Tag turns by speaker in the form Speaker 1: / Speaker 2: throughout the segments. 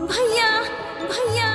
Speaker 1: भैया भैया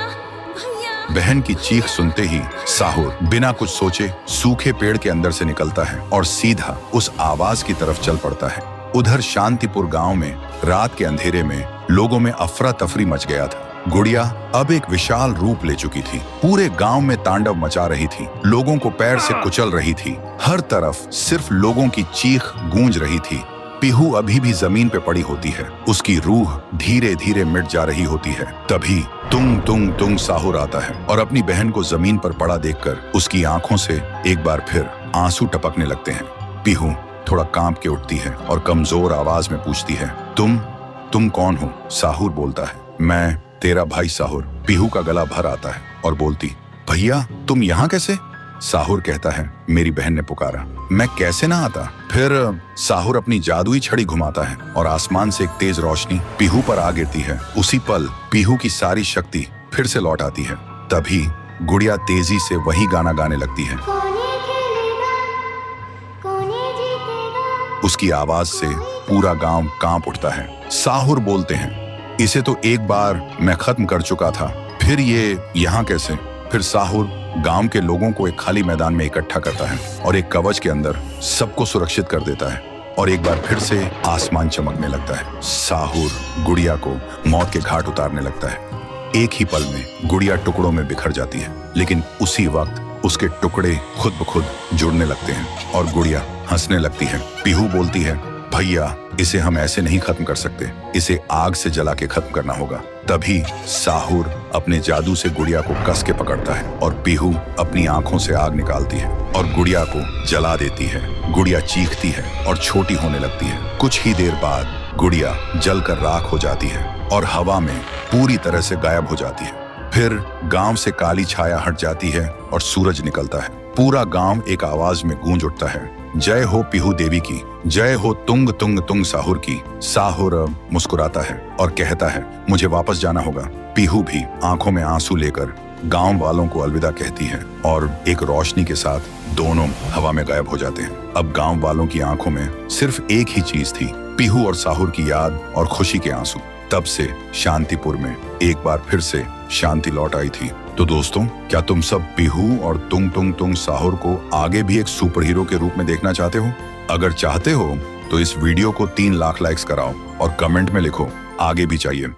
Speaker 1: भैया।
Speaker 2: बहन की चीख सुनते ही साहुर बिना कुछ सोचे सूखे पेड़ के अंदर से निकलता है और सीधा उस आवाज की तरफ चल पड़ता है। उधर शांतिपुर गांव में रात के अंधेरे में लोगों में अफरा तफरी मच गया था। गुड़िया अब एक विशाल रूप ले चुकी थी, पूरे गांव में तांडव मचा रही थी, लोगों को पैर से कुचल रही थी। हर तरफ सिर्फ लोगों की चीख गूंज रही थी। पीहू अभी भी जमीन पे पड़ी होती है, उसकी रूह धीरे धीरे मिट जा रही होती है। तभी तुंग तुंग तुंग साहुर आता है और अपनी बहन को जमीन पर पड़ा देखकर उसकी आंखों से एक बार फिर आंसू टपकने लगते हैं। पीहू थोड़ा कांप के उठती है और कमजोर आवाज में पूछती है, तुम कौन हो? साहुर बोलता है, मैं तेरा भाई साहुर। पीहू का गला भर आता है और बोलती, भैया तुम यहाँ कैसे? साहुर कहता है, मेरी बहन ने पुकारा, मैं कैसे ना आता। फिर साहुर अपनी जादुई छड़ी घुमाता है और आसमान से एक तेज रोशनी पीहू पर आ गिरती है। उसी पल पीहू की सारी शक्ति फिर से लौट आती है। तभी गुड़िया तेजी से वही गाना गाने लगती है। उसकी आवाज से पूरा गांव कांप उठता है। साहुर बोलते हैं, इसे तो एक बार मैं खत्म कर चुका था, फिर ये यहाँ कैसे? फिर साहुर गांव के लोगों को एक खाली मैदान में इकट्ठा करता है और एक कवच के अंदर सबको सुरक्षित कर देता है और एक बार फिर से आसमान चमकने लगता है। साहुर गुड़िया को मौत के घाट उतारने लगता है। एक ही पल में गुड़िया टुकड़ों में बिखर जाती है, लेकिन उसी वक्त उसके टुकड़े खुद ब खुद जुड़ने लगते हैं और गुड़िया हंसने लगती है। पीहू बोलती है, भैया इसे हम ऐसे नहीं खत्म कर सकते, इसे आग से जला के खत्म करना होगा। तभी साहुर अपने जादू से गुड़िया को कस के पकड़ता है और पीहू अपनी आंखों से आग निकालती है और गुड़िया को जला देती है। गुड़िया चीखती है और छोटी होने लगती है। कुछ ही देर बाद गुड़िया जलकर राख हो जाती है और हवा में पूरी तरह से गायब हो जाती है। फिर गांव से काली छाया हट जाती है और सूरज निकलता है। पूरा गांव एक आवाज में गूंज उठता है, जय हो पीहू देवी की, जय हो तुंग तुंग तुंग साहुर की। साहुर मुस्कुराता है और कहता है, मुझे वापस जाना होगा। पीहू भी आंखों में आंसू लेकर गांव वालों को अलविदा कहती है और एक रोशनी के साथ दोनों हवा में गायब हो जाते हैं। अब गांव वालों की आंखों में सिर्फ एक ही चीज थी, पीहू और साहुर की याद और खुशी के आंसू। तब से शांतिपुर में एक बार फिर से शांति लौट आई थी। तो दोस्तों, क्या तुम सब पीहू और तुंग तुंग तुंग साहुर को आगे भी एक सुपर हीरो के रूप में देखना चाहते हो? अगर चाहते हो तो इस वीडियो को 3 लाख लाइक्स कराओ और कमेंट में लिखो, आगे भी चाहिए।